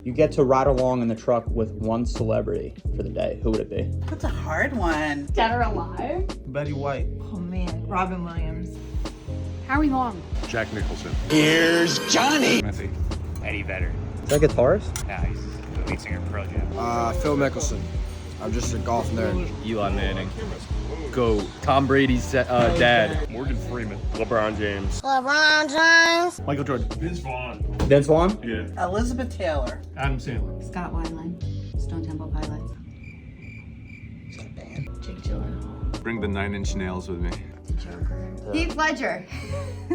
You get to ride along in the truck with one celebrity for the day. Who would it be? That's a hard one. Dead or alive? Betty White. Oh man, Robin Williams. Howie Long. Jack Nicholson. Here's Johnny. Messi. Eddie Vedder. Is that guitarist? Nah, he's the lead singer of Pearl Jam. Phil Mickelson. I'm just a golf nerd. Eli Manning. Go. Tom Brady's dad. Morgan Freeman. LeBron James. Michael Jordan. Vince Vaughn. Vince Vaughn? Yeah. Elizabeth Taylor. Adam Sandler. Scott Weiland. Stone Temple Pilots. Is that a band? Jake Gyllenhaal. Bring the 9 Inch Nails with me. The Joker. Heath Ledger.